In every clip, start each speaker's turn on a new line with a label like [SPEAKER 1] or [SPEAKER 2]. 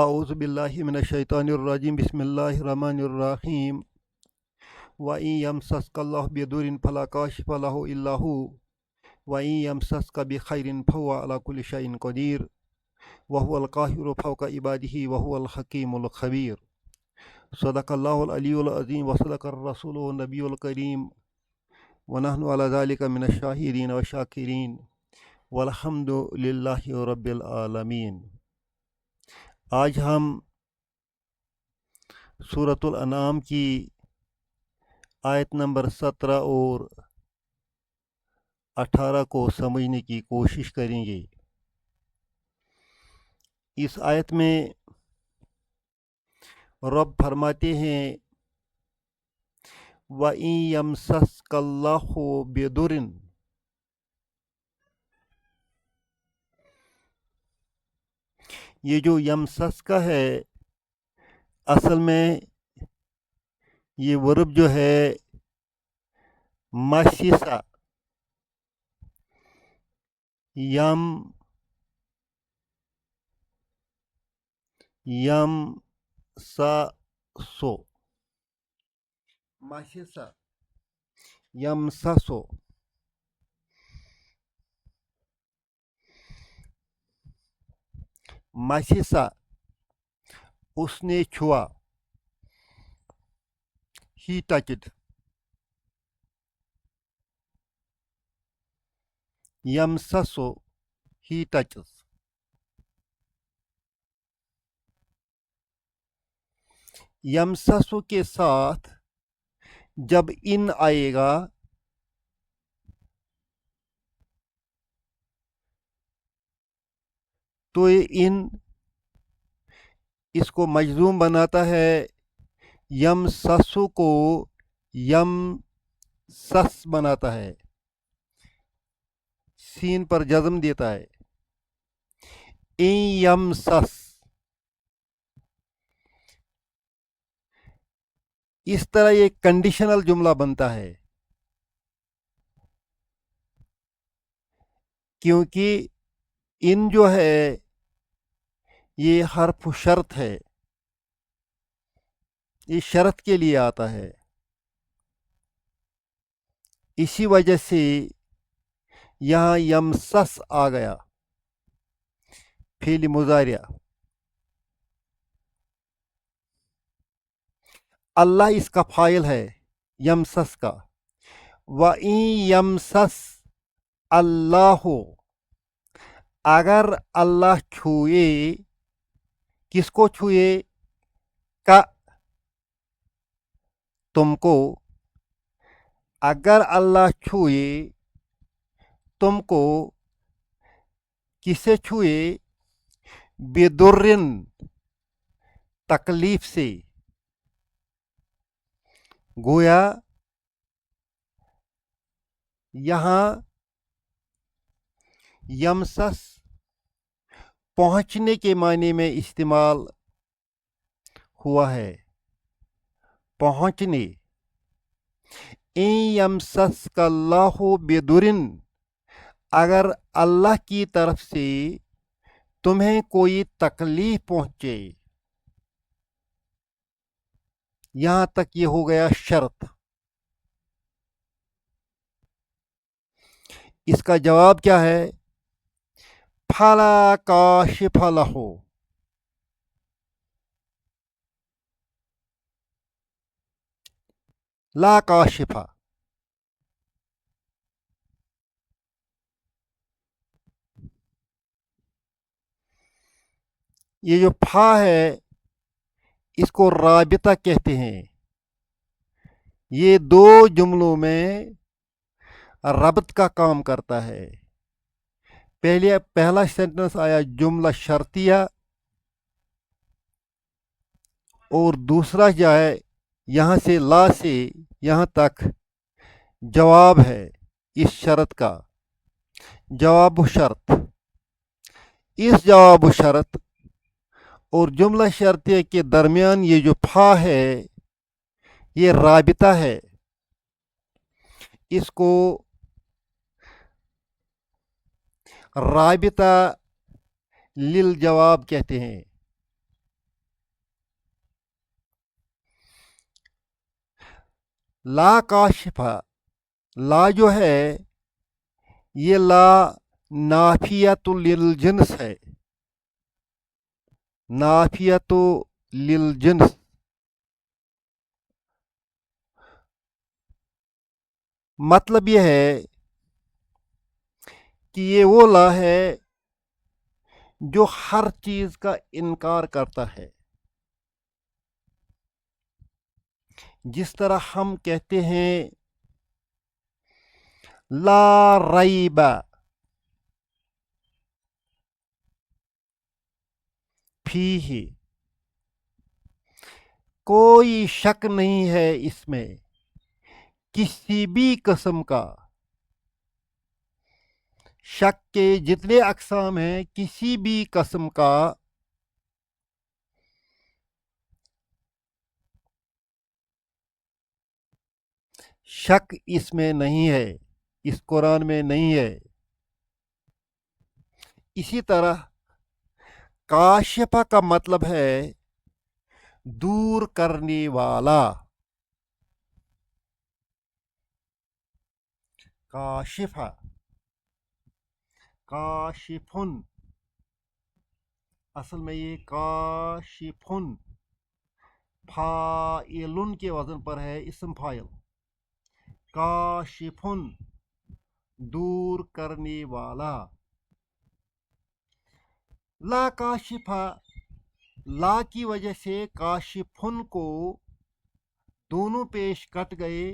[SPEAKER 1] اعوذ باللہ من الشیطان الرجیم بسم اللہ الرحمن الرحیم وَإِن يَمْسَسْكَ اللَّهُ بِضُرٍّ فَلَا كَاشِفَ لَهُ إِلَّا هُوَ وَإِن يَمْسَسْكَ بِخَيْرٍ فَهُوَ عَلَى كُلِّ شَيْءٍ قَدِيرٌ وَهُوَ الْقَاهِرُ فَوْقَ عِبَادِهِ وَهُوَ الْحَكِيمُ الْخَبِيرُ صدق الله العلي العظيم وصدق الرسول النبي الكريم ونحن على ذلك من الشاهدين والشاكرين والحمد لله رب العالمين۔ آج ہم سورۃ الانعام کی آیت نمبر 17 اور 18 کو سمجھنے کی کوشش کریں گے۔ اس آیت میں رب فرماتے ہیں وَإِن يَمْسَسْكَ اللَّهُ بِضُرٍّ، یہ جو یمسس کا ہے اصل میں یہ ورب جو ہے مسیسا یم سا سو مسیسا یم سا سو مسیسا اس نے چھوا، ہی ٹچڈ، یمسسو ہی ٹچز۔ یمسسو کے ساتھ جب ان آئے گا تو یہ ان اس کو مجزوم بناتا ہے، یم سسو کو یم سس بناتا ہے، سین پر جزم دیتا ہے۔ این یم سس، اس طرح یہ کنڈیشنل جملہ بنتا ہے کیونکہ ان جو ہے یہ حرف شرط ہے، یہ شرط کے لیے آتا ہے، اسی وجہ سے یہاں یمسس آ گیا، فعل مضارع۔ اللہ اس کا فاعل ہے یمسس کا۔ وَإِن یمسس اللہ، اگر اللہ چھوئے، کس کو چھوئے؟ کا تم کو، اگر اللہ چھوئے تم کو، کسے چھوئے؟ بدرن، تکلیف سے۔ گویا یہاں یمسس پہنچنے کے معنی میں استعمال ہوا ہے، پہنچنے۔ این یمسسک اللہ بدرن، اگر اللہ کی طرف سے تمہیں کوئی تکلیف پہنچے، یہاں تک یہ ہو گیا شرط۔ اس کا جواب کیا ہے؟ فَلَا كَاشِفَ لَهُ، لا کاشف، یہ جو فا ہے اس کو رابطہ کہتے ہیں، یہ دو جملوں میں ربط کا کام کرتا ہے۔ پہلا سینٹنس آیا جملہ شرطیہ، اور دوسرا جو ہے یہاں سے لا سے یہاں تک جواب ہے اس شرط کا، جواب و شرط۔ اس جواب و شرط اور جملہ شرطیہ کے درمیان یہ جو فا ہے یہ رابطہ ہے، اس کو رابطہ للجواب کہتے ہیں۔ لا کاشفہ، لا جو ہے یہ لا نافیت للجنس ہے، نافیت للجنس، مطلب یہ ہے کہ یہ وہ لا ہے جو ہر چیز کا انکار کرتا ہے. جس طرح ہم کہتے ہیں لا ریب فیہ، کوئی شک نہیں ہے اس میں کسی بھی قسم کا. شک کے جتنے اقسام ہیں کسی بھی قسم کا شک اس میں نہیں ہے، اس قرآن میں نہیں ہے. اسی طرح کاشفہ کا مطلب ہے دور کرنے والا. کاشفہ، کاشفن، اصل میں یہ کاشفن فاعلن کے وزن پر ہے، اسم فاعل. کاشفن، دور کرنے والا. لا کاشفہ، لا کی وجہ سے کاشفن کو دونوں پیش کٹ گئے،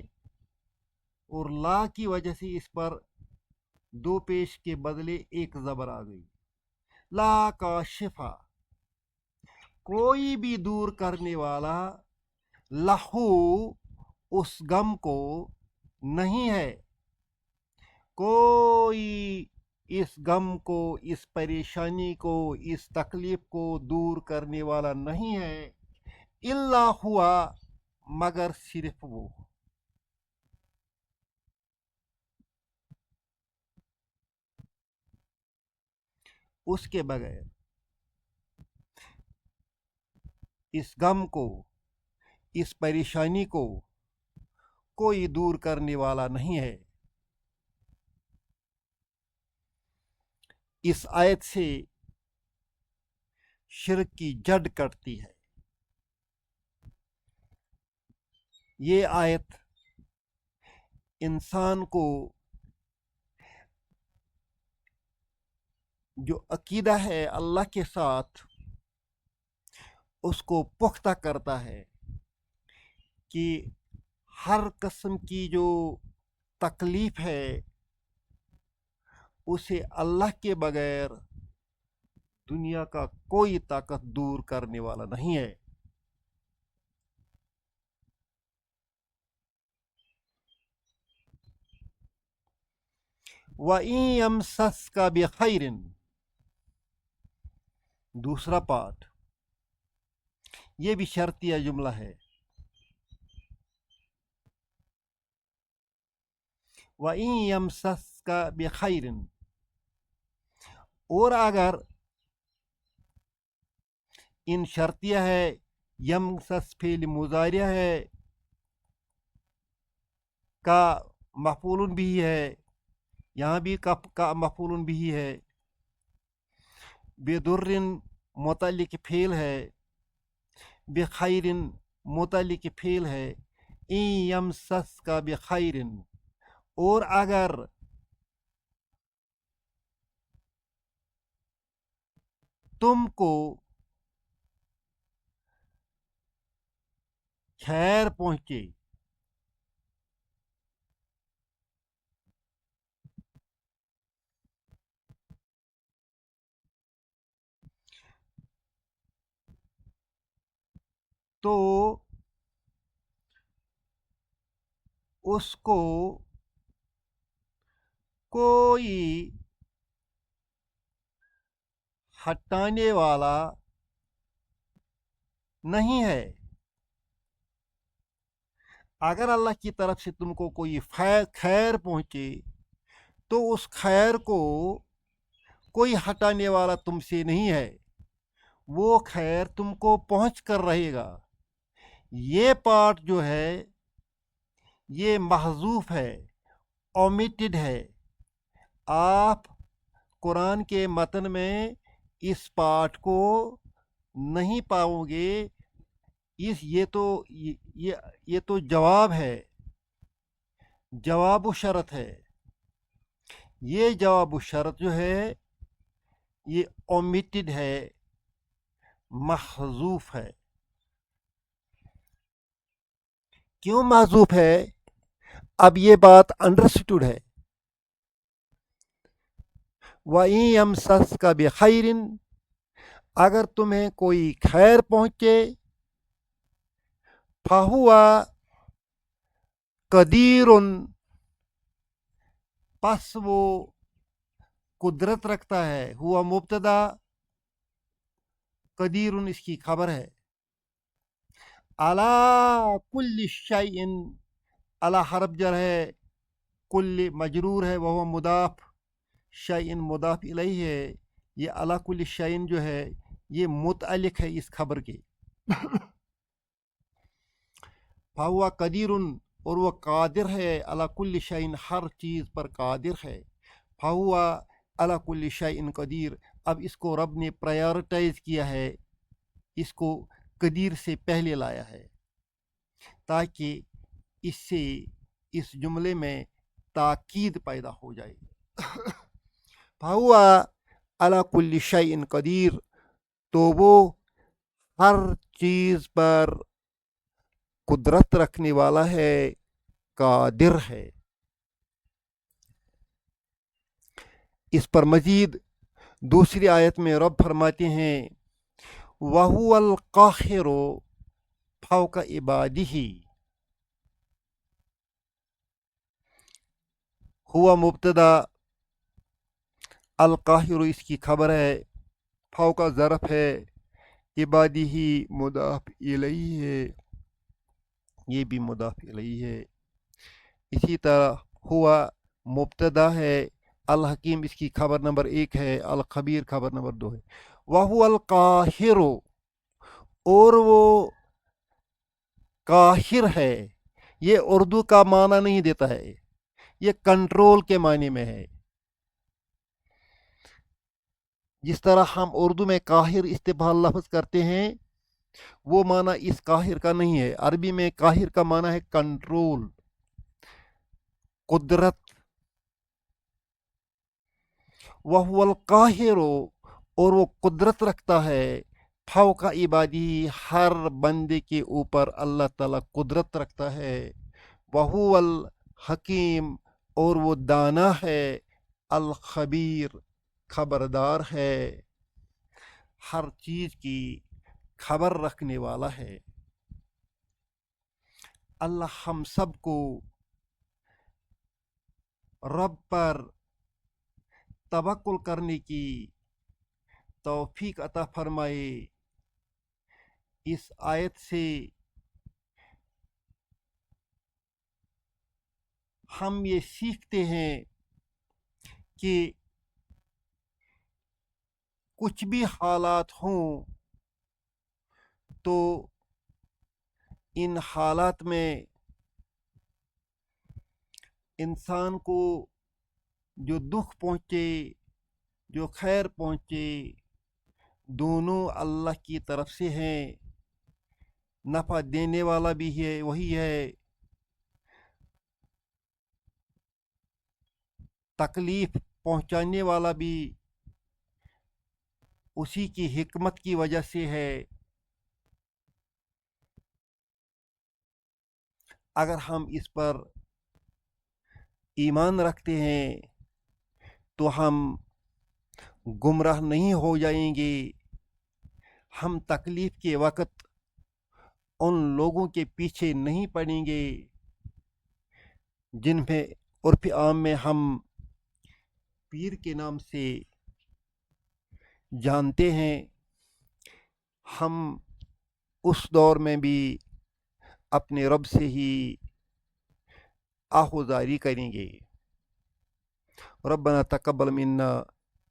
[SPEAKER 1] اور لا کی وجہ سے اس پر دو پیش کے بدلے ایک زبر آ گئی. لا کاشفہ، کوئی بھی دور کرنے والا، لہو، اس غم کو نہیں ہے، کوئی اس غم کو، اس پریشانی کو، اس تکلیف کو دور کرنے والا نہیں ہے، الا ہوا، مگر صرف وہ. اس کے بغیر اس غم کو، اس پریشانی کو کوئی دور کرنے والا نہیں ہے. اس آیت سے شرک کی جڑ کٹتی ہے. یہ آیت انسان کو جو عقیدہ ہے اللہ کے ساتھ اس کو پختہ کرتا ہے کہ ہر قسم کی جو تکلیف ہے اسے اللہ کے بغیر دنیا کا کوئی طاقت دور کرنے والا نہیں ہے. وَإِن يَمْسَسْكَ بِخَيْرٍ، دوسرا پارٹ، یہ بھی شرطیہ جملہ ہے. وَإِن يَمْسَسْكَ بِخَيْرٍ، اور اگر ان شرطیہ ہے، یمسس فعل مضارع ہے، کا مفعول بھی ہے، یہاں بھی کا مفعول بھی ہے، بدر متعلق فعل ہے، بخیر متعلق فعل ہے. ان یمسسک بخیر، اور اگر تم کو خیر پہنچے، تو اس کو کوئی ہٹانے والا نہیں ہے. اگر اللہ کی طرف سے تم کو کوئی خیر پہنچے تو اس خیر کو کوئی ہٹانے والا تم سے نہیں ہے، وہ خیر تم کو پہنچ کر رہے گا. یہ پارٹ جو ہے یہ محذوف ہے، اومیٹڈ ہے. آپ قرآن کے متن میں اس پارٹ کو نہیں پاؤ گے. یہ تو جواب ہے، جواب و شرط ہے. یہ جواب و شرط جو ہے یہ اومیٹڈ ہے، محذوف ہے. کیوں محذوف ہے؟ اب یہ بات انڈرسٹوڈ ہے. وَإِن يَمْسَسْكَ بِخَيْرٍ، اگر تمہیں کوئی خیر پہنچے، فَهُوَ قَدِيرٌ، پس وہ قدرت رکھتا ہے. ہوا مبتدا، قدیر اس کی خبر ہے. عَلَى كُلِّ شَيْءٍ، علی حرف جر ہے، کل مجرور ہے، وہ مضاف، شیئن مضاف الیہ ہے. یہ علی کل شیئن جو ہے یہ متعلق ہے اس خبر کے. فہو قدیر، اور وہ قادر ہے، علی کل شیئن، ہر چیز پر قادر ہے. فہو علی کل شیئن قدیر. اب اس کو رب نے پرائیورٹائز کیا ہے، اس کو قدیر سے پہلے لایا ہے تاکہ اس سے اس جملے میں تاکید پیدا ہو جائے. فہو علی کل شیء قدیر، تو وہ ہر چیز پر قدرت رکھنے والا ہے، قادر ہے. اس پر مزید دوسری آیت میں رب فرماتے ہیں وَهُوَ الْقَاهِرُ فَوْقَ عِبَادِهِ. ہوا مبتدا، القاہر اس کی خبر ہے، فوق ظرف ہے، عبادی مضاف الیہ ہے، یہ بھی مضاف الیہ ہے. اسی طرح ہوا مبتدا ہے، الحکیم اس کی خبر نمبر 1 ہے، الخبیر خبر نمبر 2 ہے. وَهُوَ الْقَاهِرُ، اور وہ قاہر ہے. یہ اردو کا معنی نہیں دیتا ہے، یہ کنٹرول کے معنی میں ہے. جس طرح ہم اردو میں قاہر استفعال لفظ کرتے ہیں وہ معنی اس قاہر کا نہیں ہے. عربی میں قاہر کا معنی ہے کنٹرول، قدرت. وَهُوَ الْقَاهِرُ، اور وہ قدرت رکھتا ہے، فوق عبادی، ہر بندے کے اوپر اللہ تعالیٰ قدرت رکھتا ہے. وَهُوَ الحکیم، اور وہ دانا ہے، الخبیر خبردار ہے، ہر چیز کی خبر رکھنے والا ہے. اللہ ہم سب کو رب پر توکل کرنے کی توفیق عطا فرمائے. اس آیت سے ہم یہ سیکھتے ہیں کہ کچھ بھی حالات ہوں تو ان حالات میں انسان کو جو دکھ پہنچے، جو خیر پہنچے، دونوں اللہ کی طرف سے ہیں. نفع دینے والا بھی ہے وہی ہے، تکلیف پہنچانے والا بھی اسی کی حکمت کی وجہ سے ہے. اگر ہم اس پر ایمان رکھتے ہیں تو ہم گمراہ نہیں ہو جائیں گے. ہم تکلیف کے وقت ان لوگوں کے پیچھے نہیں پڑیں گے جن میں عرف عام میں ہم پیر کے نام سے جانتے ہیں. ہم اس دور میں بھی اپنے رب سے ہی آہوزاری کریں گے. ربنا تقبل منا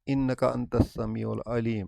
[SPEAKER 1] انک انت السمیع العلیم.